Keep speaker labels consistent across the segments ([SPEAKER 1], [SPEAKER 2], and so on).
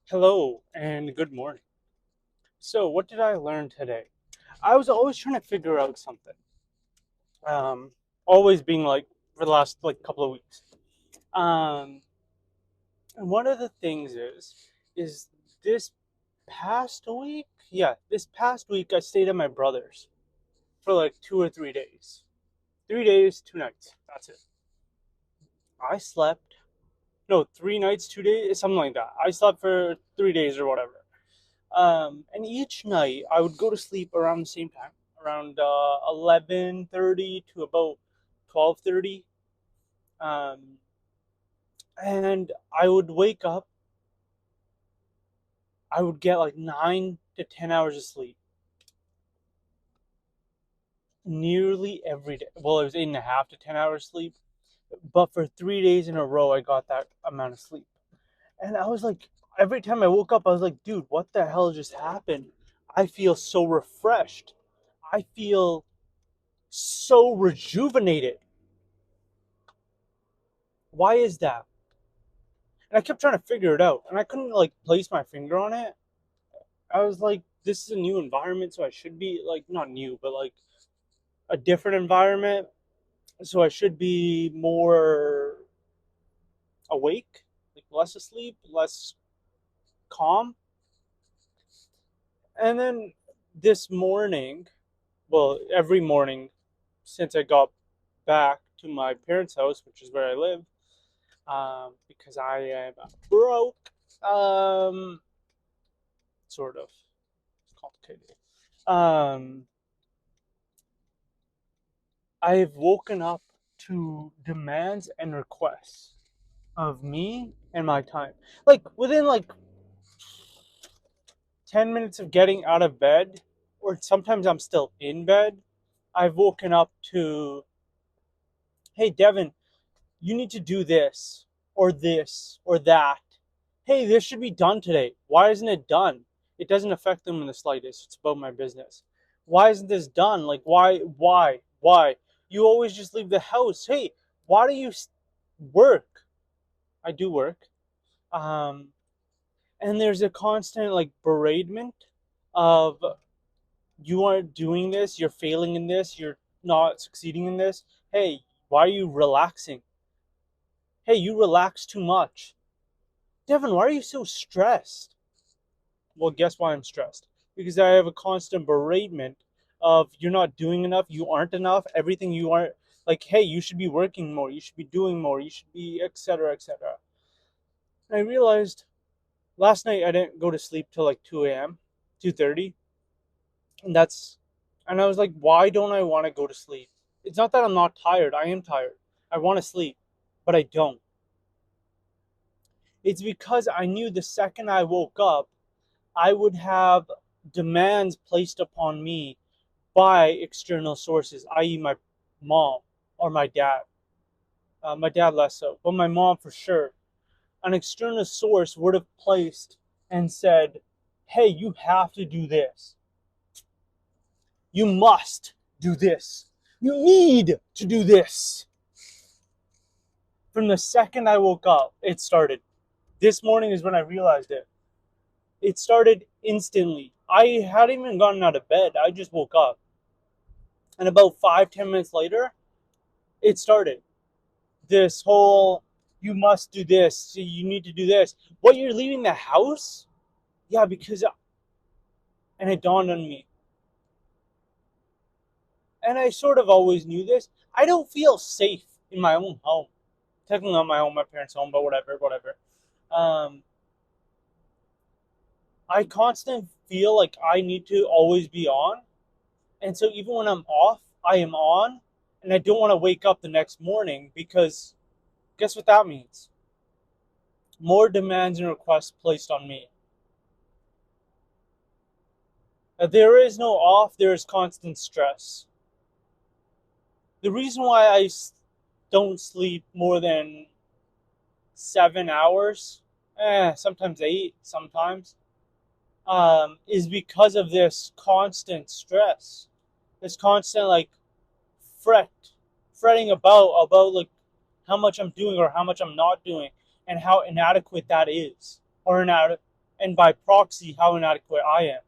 [SPEAKER 1] Hello and good morning. So, what did I learn today? I was always trying to figure out something. Um, Always being like for the last couple of weeks. Um, and one of the things is this past week. Yeah, this past week I stayed at my brother's for like 2 or 3 days. 3 days, 2 nights. That's it. I slept. No, 3 nights, 2 days, something like that. I slept for 3 days or whatever. And each night I would go to sleep around the same time, around 11:30 to about 12:30. Um, and I would wake up. I would get like 9 to 10 hours of sleep nearly every day. Well, it was 8.5 to 10 hours sleep, but for 3 days in a row, I got that amount of sleep. And I was like, every time I woke up, I was like, dude, what the hell just happened? I feel so refreshed. I feel so rejuvenated. Why is that? And I kept trying to figure it out, and I couldn't place my finger on it. I was like, this is a new environment, so I should be like not new, but like a different environment, so I should be more awake, like less asleep, less calm. And then this morning, well, every morning since I got back to my parents' house, which is where I live, because I am broke. Sort of. It's complicated. Um, I've woken up to demands and requests of me and my time. Like within 10 minutes of getting out of bed, or sometimes I'm still in bed, I've woken up to, hey, Devin, you need to do this or that. Hey, this should be done today. Why isn't it done? It doesn't affect them in the slightest. It's about my business. Why isn't this done? Like, why? You always just leave the house. Hey, why do you work? I do work. Um, and there's a constant beratement of you aren't doing this, you're failing in this, you're not succeeding in this. Hey, why are you relaxing? Hey, you relax too much. Devin, why are you so stressed? Well, guess why I'm stressed? Because I have a constant beratement of you're not doing enough, you aren't enough, everything you aren't like, hey, you should be working more, you should be doing more, you should be, etc., etc. I realized last night I didn't go to sleep till like 2 a.m., 2:30, and and I was like, why don't I want to go to sleep? It's not that I'm not tired, I am tired. I want to sleep, but I don't. It's because I knew the second I woke up, I would have demands placed upon me by external sources, i.e., my mom or my dad. My dad less so, but my mom for sure. An external source would have placed and said, hey, you have to do this. You must do this. You need to do this. From the second I woke up, it started. This morning is when I realized it. It started instantly. I hadn't even gotten out of bed. I just woke up. And about 5, 10 minutes later, it started. This whole you must do this, you need to do this. What, you're leaving the house? Yeah, because and it dawned on me. And I sort of always knew this. I don't feel safe in my own home. Technically not my home, my parents' home, but whatever. Um, I constantly feel like I need to always be on. And so even when I'm off, I am on. And I don't want to wake up the next morning because guess what that means? More demands and requests placed on me. There is no off, there is constant stress. The reason why I don't sleep more than 7 hours, sometimes 8, sometimes, is because of this constant stress, this constant fret, fretting about like how much I'm doing or how much I'm not doing, and how inadequate that is, or inadequate. and by proxy, how inadequate I am.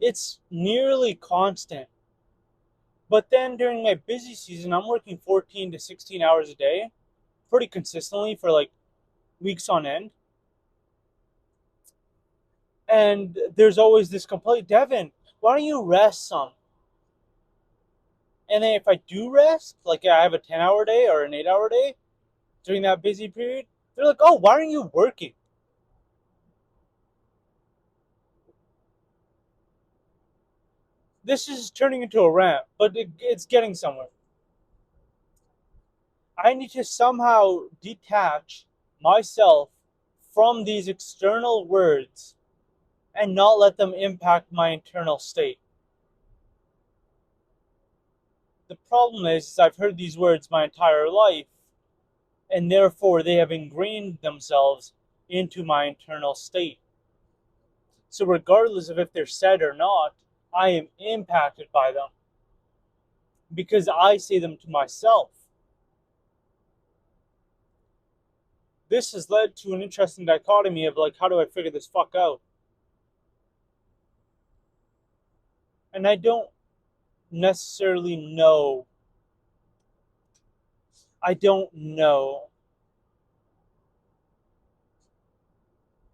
[SPEAKER 1] It's nearly constant. But then during my busy season, I'm working 14 to 16 hours a day, pretty consistently for like weeks on end. And there's always this complaint, Devin, why don't you rest some? And then if I do rest, like I have a 10-hour day or an 8-hour day during that busy period, they're like, oh, why aren't you working? This is turning into a rant, but it's getting somewhere. I need to somehow detach myself from these external words and not let them impact my internal state. The problem is I've heard these words my entire life, and therefore they have ingrained themselves into my internal state. So regardless of if they're said or not, I am impacted by them because I say them to myself. This has led to an interesting dichotomy of like, how do I figure this fuck out? And I don't necessarily know. I don't know.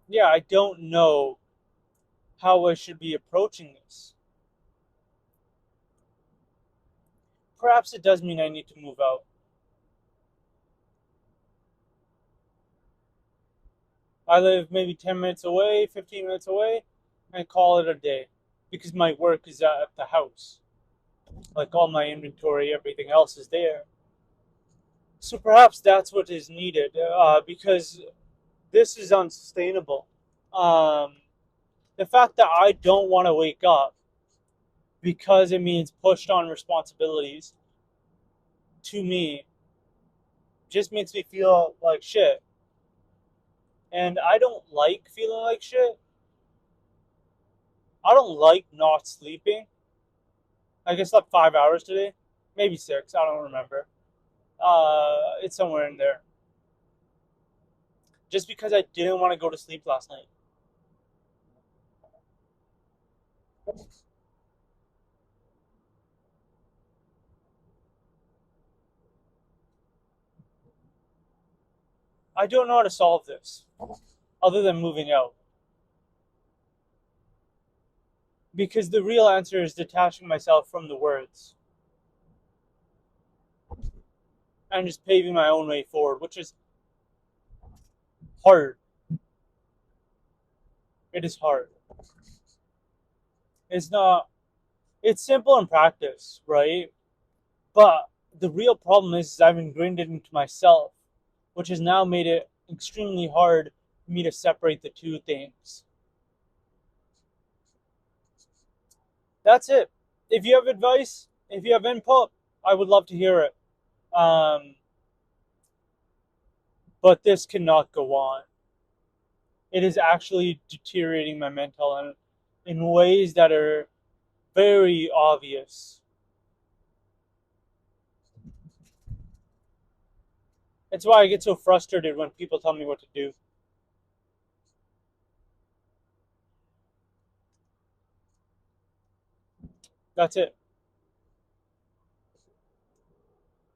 [SPEAKER 1] Yeah, I don't know how I should be approaching this. Perhaps it does mean I need to move out. I live maybe 10 minutes away, 15 minutes away, and call it a day because my work is at the house. Like all my inventory, everything else is there. So perhaps that's what is needed because this is unsustainable. Um, the fact that I don't want to wake up because it means pushed on responsibilities to me just makes me feel like shit. And I don't like feeling like shit. I don't like not sleeping. Like I slept 5 hours today, maybe six. I don't remember. It's somewhere in there. Just because I didn't want to go to sleep last night. I don't know how to solve this, other than moving out. Because the real answer is detaching myself from the words and just paving my own way forward, which is hard. It is hard. It's not. It's simple in practice, right? But the real problem is I've ingrained it into myself, which has now made it extremely hard for me to separate the two things. That's it. If you have advice, if you have input, I would love to hear it. Um, but this cannot go on. It is actually deteriorating my mental health in ways that are very obvious. It's why I get so frustrated when people tell me what to do. That's it.